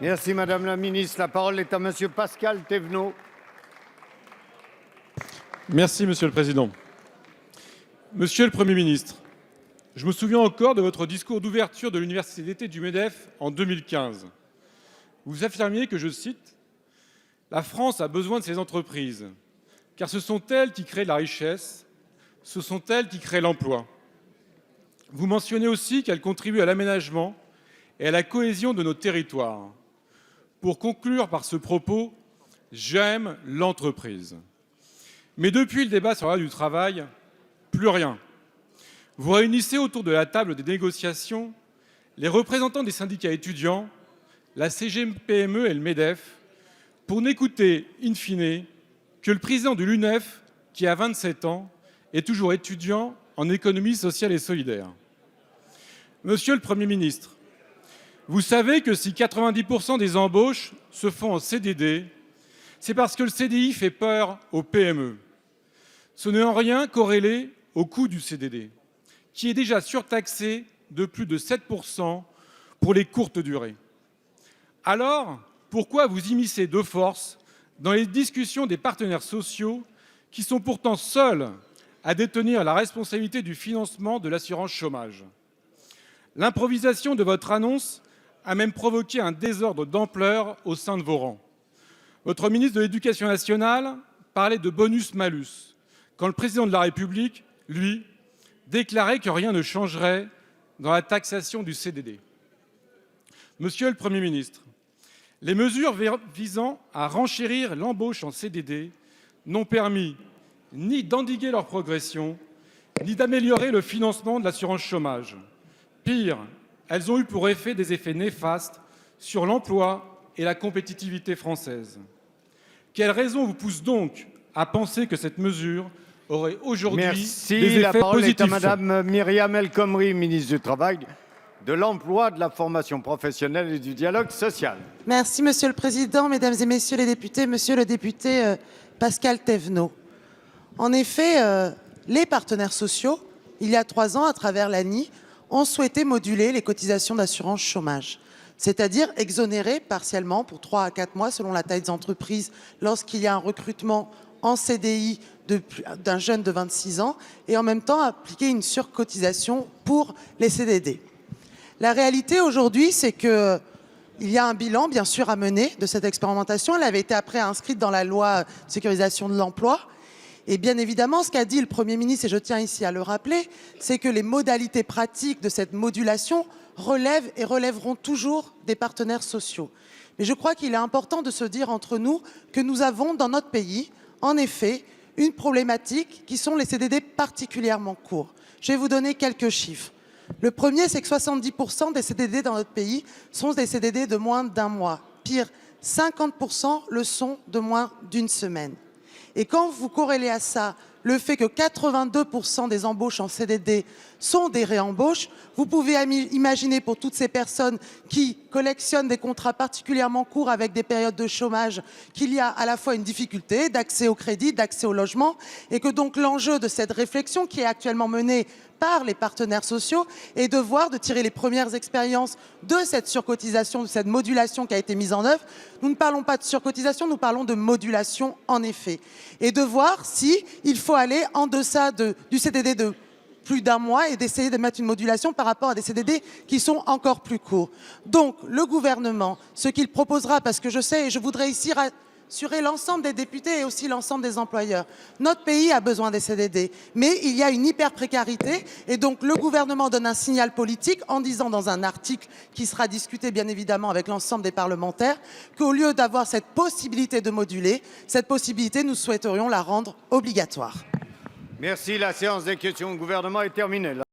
Merci Madame la Ministre. La parole est à Monsieur Pascal Thévenot. Merci Monsieur le Président. Monsieur le Premier ministre, je me souviens encore de votre discours d'ouverture de l'université d'été du MEDEF en 2015. Vous affirmiez que, je cite, « La France a besoin de ses entreprises, car ce sont elles qui créent la richesse, ce sont elles qui créent l'emploi. » Vous mentionnez aussi qu'elles contribuent à l'aménagement et à la cohésion de nos territoires. Pour conclure par ce propos, j'aime l'entreprise. Mais depuis le débat sur la loi du travail, plus rien. Vous réunissez autour de la table des négociations les représentants des syndicats étudiants, la CGPME et le MEDEF, pour n'écouter, in fine, que le président de l'UNEF, qui a 27 ans, est toujours étudiant en économie sociale et solidaire. Monsieur le Premier ministre, vous savez que si 90% des embauches se font en CDD, c'est parce que le CDI fait peur aux PME. Ce n'est en rien corrélé au coût du CDD, qui est déjà surtaxé de plus de 7% pour les courtes durées. Alors, pourquoi vous immiscer de force dans les discussions des partenaires sociaux qui sont pourtant seuls à détenir la responsabilité du financement de l'assurance chômage? L'improvisation de votre annonce a même provoqué un désordre d'ampleur au sein de vos rangs. Votre ministre de l'Éducation nationale parlait de bonus-malus, quand le président de la République, lui, déclarait que rien ne changerait dans la taxation du CDD. Monsieur le Premier ministre, les mesures visant à renchérir l'embauche en CDD n'ont permis ni d'endiguer leur progression, ni d'améliorer le financement de l'assurance chômage. Pire, elles ont eu pour effet des effets néfastes sur l'emploi et la compétitivité française. Quelles raisons vous poussent donc à penser que cette mesure aurait aujourd'hui des effets la parole positifs? est à Madame Myriam El Khomri, ministre du Travail, de l'Emploi, de la Formation professionnelle et du Dialogue social. Merci Monsieur le Président, Mesdames et Messieurs les députés, Monsieur le député Pascal Thévenot. En effet, les partenaires sociaux, il y a 3 ans, à travers l'ANI, ont souhaité moduler les cotisations d'assurance chômage, c'est-à-dire exonérer partiellement pour 3 à 4 mois selon la taille des entreprises lorsqu'il y a un recrutement en CDI d'un jeune de 26 ans et en même temps appliquer une surcotisation pour les CDD. La réalité aujourd'hui, c'est qu'il y a un bilan bien sûr à mener de cette expérimentation. Elle avait été après inscrite dans la loi de sécurisation de l'emploi. Et bien évidemment, ce qu'a dit le Premier ministre, et je tiens ici à le rappeler, c'est que les modalités pratiques de cette modulation relèvent et relèveront toujours des partenaires sociaux. Mais je crois qu'il est important de se dire entre nous que nous avons dans notre pays, en effet, une problématique qui sont les CDD particulièrement courts. Je vais vous donner quelques chiffres. Le premier, c'est que 70% des CDD dans notre pays sont des CDD de moins d'1 mois. Pire, 50% le sont de moins d'1 semaine. Et quand vous corrélez à ça le fait que 82% des embauches en CDD sont des réembauches, vous pouvez imaginer pour toutes ces personnes qui collectionnent des contrats particulièrement courts avec des périodes de chômage qu'il y a à la fois une difficulté d'accès au crédit, d'accès au logement et que donc l'enjeu de cette réflexion qui est actuellement menée par les partenaires sociaux est de voir, de tirer les premières expériences de cette surcotisation, de cette modulation qui a été mise en œuvre. Nous ne parlons pas de surcotisation, nous parlons de modulation en effet. Et de voir si il faut aller en deçà du CDD de plus d'1 mois et d'essayer de mettre une modulation par rapport à des CDD qui sont encore plus courts. Donc le gouvernement, ce qu'il proposera, parce que je sais et je voudrais ici rassurer l'ensemble des députés et aussi l'ensemble des employeurs. Notre pays a besoin des CDD, mais il y a une hyper-précarité et donc le gouvernement donne un signal politique en disant dans un article qui sera discuté bien évidemment avec l'ensemble des parlementaires qu'au lieu d'avoir cette possibilité de moduler, cette possibilité, nous souhaiterions la rendre obligatoire. Merci. La séance des questions au gouvernement est terminée.